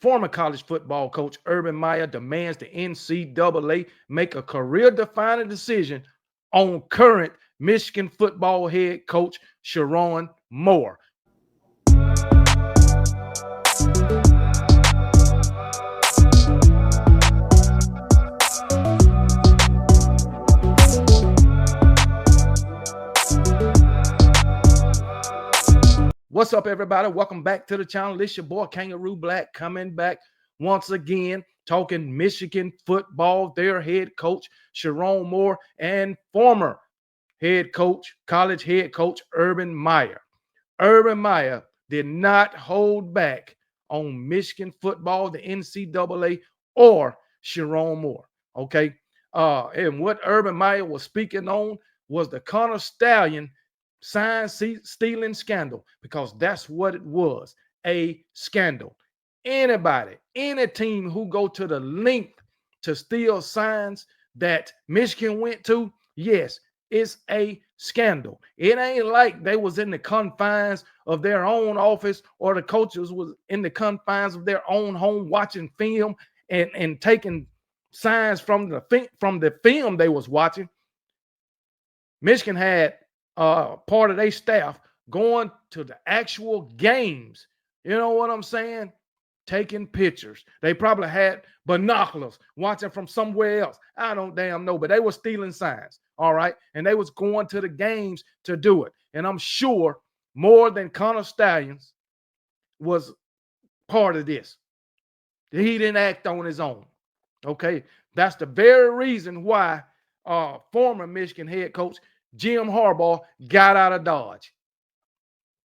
Former college football coach Urban Meyer demands the NCAA make a career-defining decision on current Michigan football head coach Sherrone Moore. What's up, everybody? Welcome back to the channel. This your boy Kangaroo Black coming back once again, talking Michigan football, their head coach Sherrone Moore and former head coach, college head coach Urban Meyer. Urban Meyer did not hold back on Michigan football, the NCAA, or Sherrone Moore. Okay. And what Urban Meyer was speaking on was the Connor Stallion sign stealing scandal, because that's what it was, a scandal. Anybody, any team who go to the length to steal signs that Michigan went to, yes, it's a scandal. It ain't like they was in the confines of their own office, or the coaches was in the confines of their own home watching film and taking signs from the film they was watching. Michigan had part of their staff going to the actual games. You know what I'm saying? Taking pictures. They probably had binoculars watching from somewhere else. I don't damn know, but they were stealing signs. All right. And they was going to the games to do it. And I'm sure more than Connor Stallions was part of this. He didn't act on his own. Okay. That's the very reason why former Michigan head coach Jim Harbaugh got out of Dodge.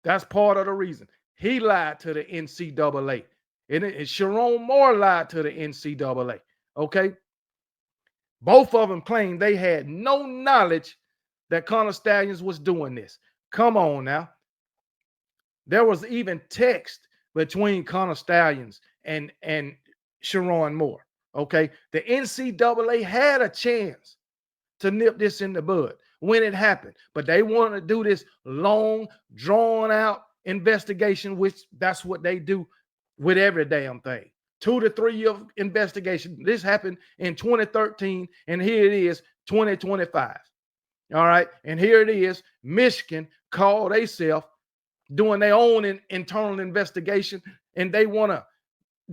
That's part of the reason. He lied to the NCAA. And Sherrone Moore lied to the NCAA. Okay? Both of them claimed they had no knowledge that Connor Stallions was doing this. Come on now. There was even text between Connor Stallions and Sherrone Moore. Okay? The NCAA had a chance to nip this in the bud when it happened, but they want to do this long, drawn out investigation, which that's what they do with every damn thing. 2 to 3 year investigation. This happened in 2013, and here it is, 2025. All right, and here it is. Michigan called themselves doing their own internal investigation, and they want to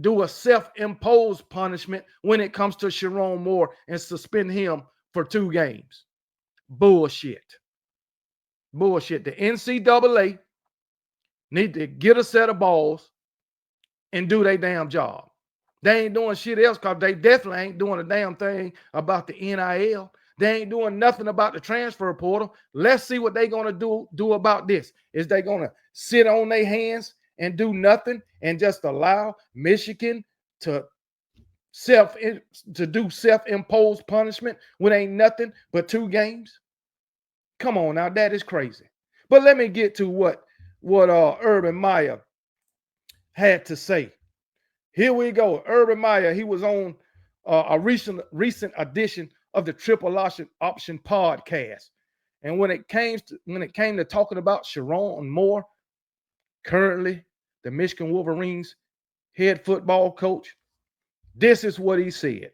do a self-imposed punishment when it comes to Sherrone Moore and suspend him for 2 games. Bullshit. Bullshit. The NCAA need to get a set of balls and do their damn job. They ain't doing shit else, because they definitely ain't doing a damn thing about the NIL. They ain't doing nothing about the transfer portal. Let's see what they're going to do about this. Is they going to sit on their hands and do nothing and just allow Michigan to do self-imposed punishment when ain't nothing but 2 games? Come on now, that is crazy. But let me get to what Urban Meyer had to say. Here we go. Urban Meyer, he was on a recent edition of the Triple Option podcast, and when it came to talking about Sherrone Moore, currently the Michigan Wolverines head football coach, this is what he said.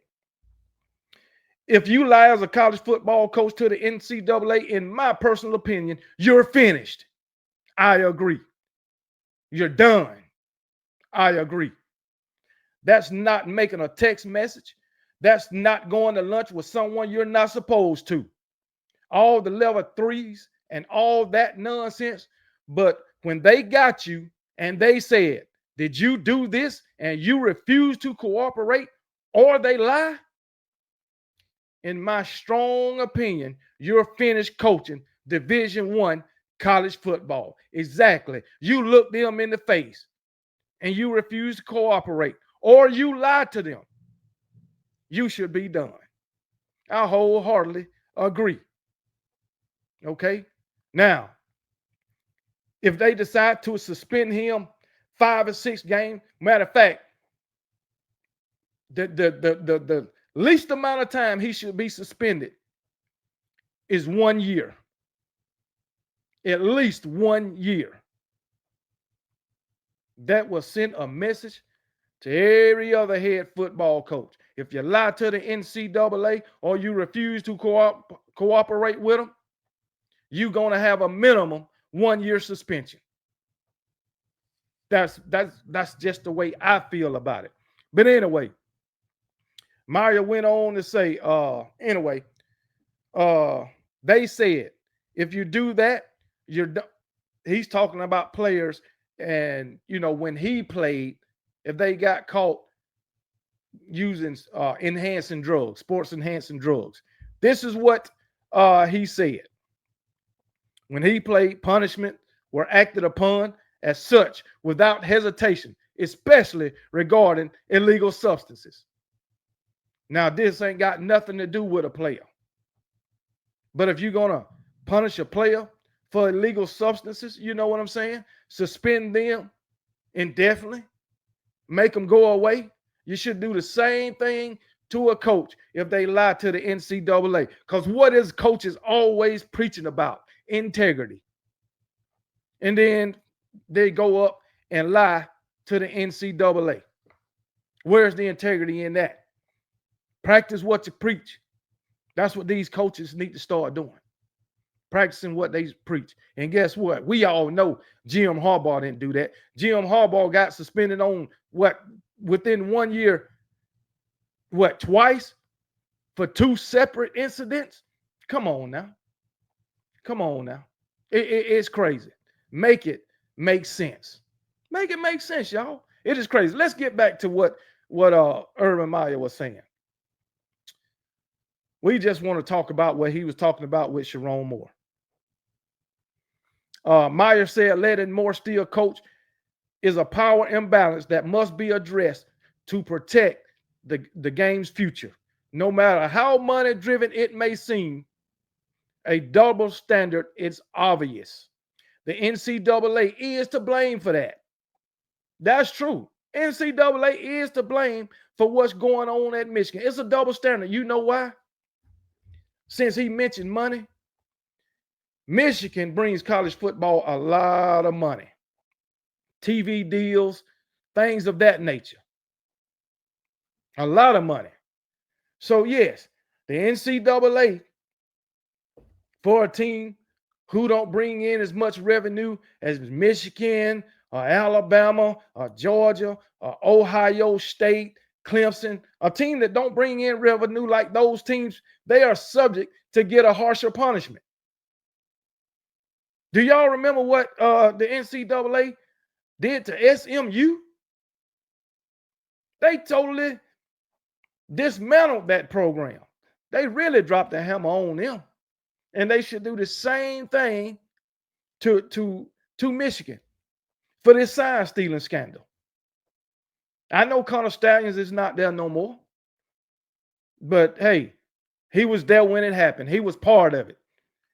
If you lie as a college football coach to the NCAA, in my personal opinion, you're finished. I agree. You're done. I agree. That's not making a text message. That's not going to lunch with someone you're not supposed to. All the level 3s and all that nonsense. But when they got you and they said, did you do this? And you refuse to cooperate, or they lie, in my strong opinion, you're finished coaching Division I college football. Exactly. You look them in the face and you refuse to cooperate, or you lied to them. You should be done. I wholeheartedly agree. Okay? Now, if they decide to suspend him 5 or 6 games, matter of fact, the least amount of time he should be suspended is 1 year. At least 1 year. That will send a message to every other head football coach. If you lie to the NCAA or you refuse to cooperate with them, you're going to have a minimum 1-year suspension. That's just the way I feel about it. But anyway, Meyer went on to say, they said if you do that, he's talking about players, and when he played, if they got caught using enhancing drugs, sports enhancing drugs. This is what he said. When he played, punishment were acted upon as such without hesitation, especially regarding illegal substances. Now, this ain't got nothing to do with a player. But if you're going to punish a player for illegal substances, you know what I'm saying? Suspend them indefinitely, make them go away. You should do the same thing to a coach if they lie to the NCAA. Because what is coaches always preaching about? Integrity. And then they go up and lie to the NCAA. Where's the integrity in that? Practice what you preach. That's what these coaches need to start doing. Practicing what they preach. And guess what? We all know Jim Harbaugh didn't do that. Jim Harbaugh got suspended on within 1 year, twice for 2 separate incidents? Come on now. It's crazy. Make it make sense. Make it make sense, y'all. It is crazy. Let's get back to what Urban Meyer was saying. We just want to talk about what he was talking about with Sherrone Moore. Meyer said letting Moore still coach is a power imbalance that must be addressed to protect the game's future. No matter how money-driven it may seem, a double standard is obvious. The NCAA is to blame for that. That's true. NCAA is to blame for what's going on at Michigan. It's a double standard. You know why? Since he mentioned money, Michigan brings college football a lot of money. TV deals, things of that nature. A lot of money. So yes, the NCAA, for a team who don't bring in as much revenue as Michigan or Alabama or Georgia or Ohio State, Clemson, a team that don't bring in revenue like those teams, they are subject to get a harsher punishment. Do y'all remember what the NCAA did to SMU? They totally dismantled that program. They really dropped the hammer on them. And they should do the same thing to Michigan for this sign stealing scandal. I know Connor Stallions is not there no more. But hey, he was there when it happened. He was part of it.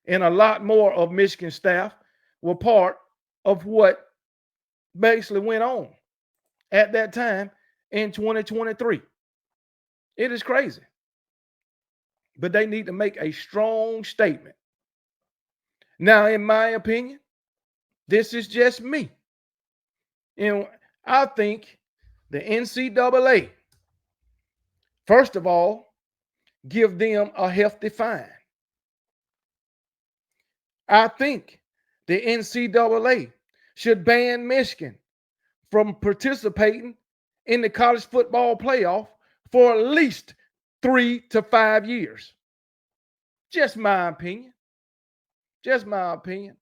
And a lot more of Michigan staff were part of what basically went on at that time in 2023. It is crazy. But they need to make a strong statement. Now, in my opinion, this is just me. And I think the NCAA, first of all, give them a hefty fine. I think the NCAA should ban Michigan from participating in the college football playoff for at least 3 to 5 years. Just my opinion. Just my opinion.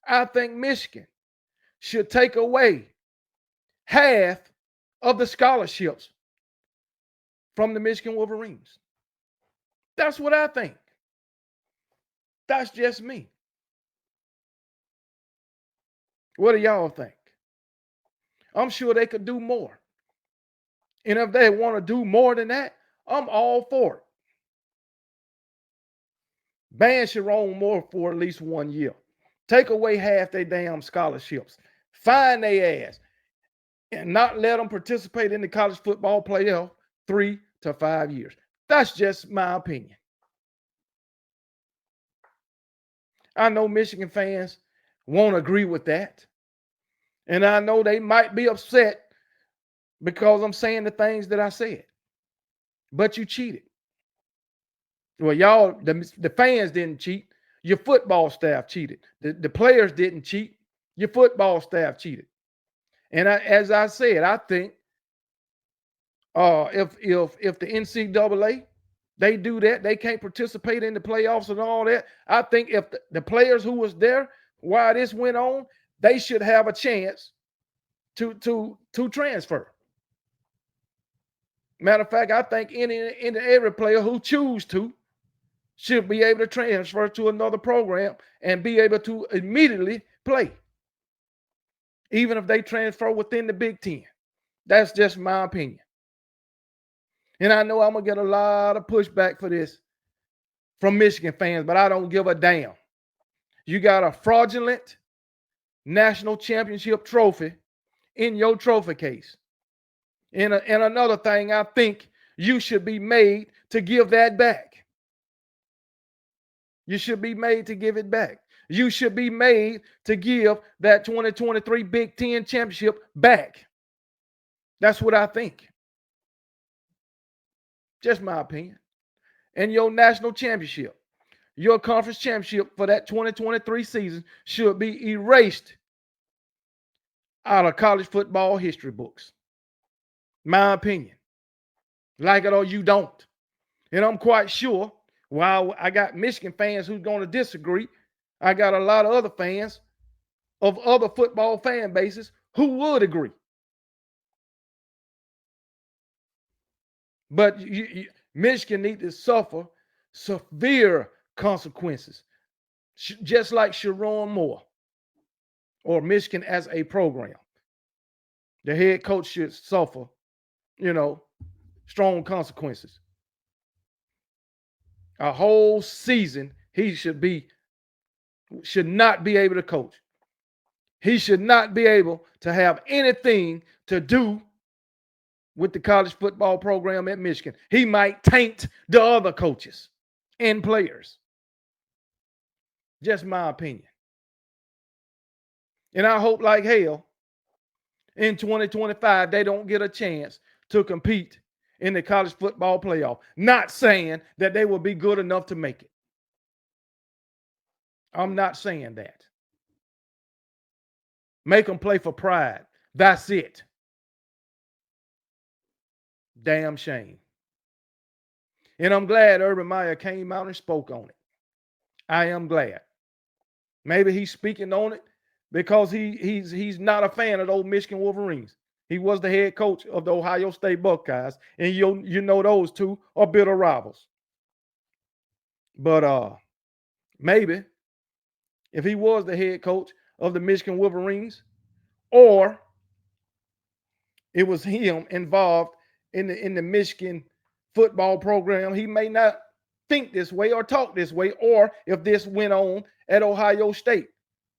I think Michigan should take away half of the scholarships from the Michigan Wolverines. That's what I think. That's just me. What do y'all think? I'm sure they could do more. And if they want to do more than that, I'm all for it. Ban Sherrone Moore for at least 1 year. Take away half their damn scholarships. Fine their ass. And not let them participate in the college football playoff 3 to 5 years. That's just my opinion. I know Michigan fans won't agree with that. And I know they might be upset because I'm saying the things that I said. But you cheated. Well, y'all, the fans didn't cheat. Your football staff cheated. The players didn't cheat. Your football staff cheated. And as I said, I think if the NCAA they do that, they can't participate in the playoffs and all that. I think if the players who was there while this went on, they should have a chance to transfer. Matter of fact, I think every player who choose to should be able to transfer to another program and be able to immediately play, even if they transfer within the Big Ten. That's just my opinion. And I know I'm going to get a lot of pushback for this from Michigan fans, but I don't give a damn. You got a fraudulent national championship trophy in your trophy case. And another thing, I think you should be made to give that back. You should be made to give it back. You should be made to give that 2023 Big Ten championship back. That's what I think. Just my opinion. And your national championship, your conference championship for that 2023 season should be erased out of college football history books. My opinion. Like it or you don't. And I'm quite sure while I got Michigan fans who's going to disagree, I got a lot of other fans of other football fan bases who would agree. But Michigan needs to suffer severe consequences, just like Sherrone Moore or Michigan as a program. The head coach should suffer, strong consequences. A whole season, he should not be able to coach. He should not be able to have anything to do with the college football program at Michigan. He might taint the other coaches and players. Just my opinion. And I hope like hell in 2025 they don't get a chance to compete in the college football playoff. Not saying that they will be good enough to make it. I'm not saying that. Make them play for pride. That's it. Damn shame. And I'm glad Urban Meyer came out and spoke on it. I am glad. Maybe he's speaking on it because he's not a fan of the old Michigan Wolverines. He was the head coach of the Ohio State Buckeyes, and you know those two are bitter rivals. But maybe if he was the head coach of the Michigan Wolverines, or it was him involved in the Michigan football program, he may not think this way or talk this way. Or if this went on at Ohio State,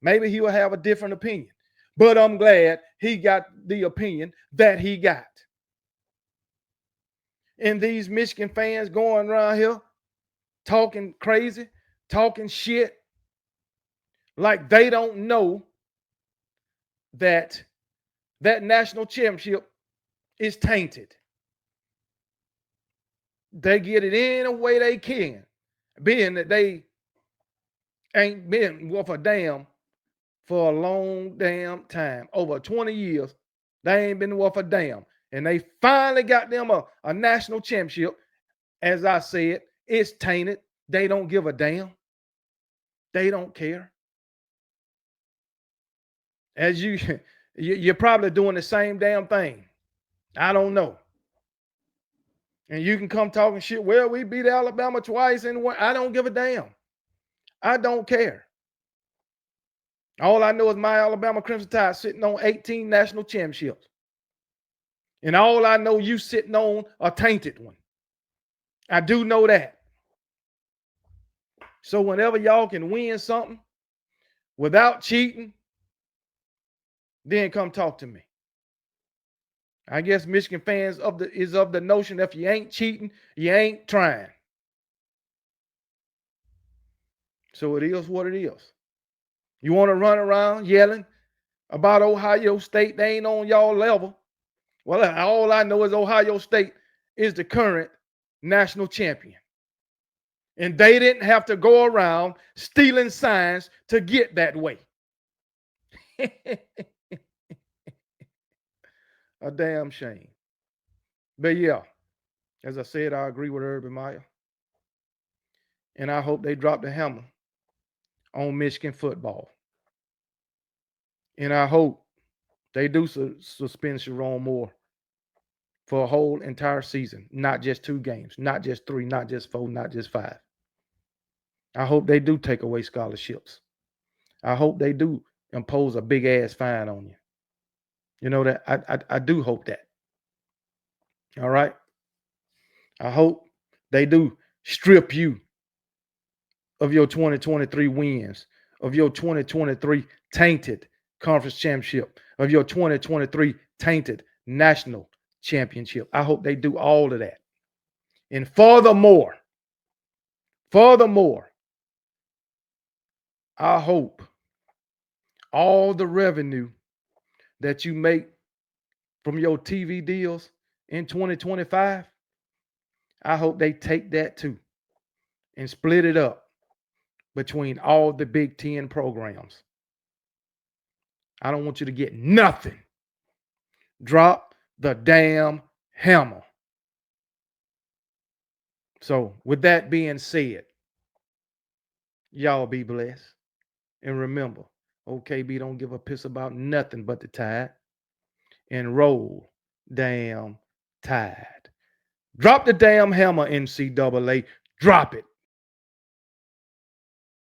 maybe he will have a different opinion. But I'm glad he got the opinion that he got. And these Michigan fans going around here talking crazy, talking shit, like they don't know that national championship is tainted. They get it any way they can, being that they ain't been worth a damn for a long damn time. Over 20 years, they ain't been worth a damn. And they finally got them a national championship. As I said, it's tainted. They don't give a damn. They don't care. As you're probably doing the same damn thing. I don't know. And you can come talking shit. Well, we beat Alabama twice in one. I don't give a damn. I don't care. All I know is my Alabama Crimson Tide sitting on 18 national championships. And all I know, you sitting on a tainted one. I do know that. So whenever y'all can win something without cheating, then come talk to me. I guess Michigan fans is of the notion that if you ain't cheating, you ain't trying. So it is what it is. You want to run around yelling about Ohio State, they ain't on y'all level. Well, all I know is Ohio State is the current national champion. And they didn't have to go around stealing signs to get that way. A damn shame. But yeah, as I said, I agree with Urban Meyer. And I hope they drop the hammer on Michigan football. And I hope they do suspend Sherrone Moore for a whole entire season, not just 2 games, not just 3, not just 4, not just 5. I hope they do take away scholarships. I hope they do impose a big ass fine on you. You know that I do hope that. All right. I hope they do strip you of your 2023 wins, of your 2023 tainted conference championship, of your 2023 tainted national championship. I hope they do all of that. And furthermore, I hope all the revenue that you make from your TV deals in 2025, I hope they take that too and split it up between all the Big Ten programs. I don't want you to get nothing. Drop the damn hammer. So, with that being said, y'all be blessed. And remember, OKB don't give a piss about nothing but the Tide. And roll damn Tide. Drop the damn hammer, NCAA. Drop it.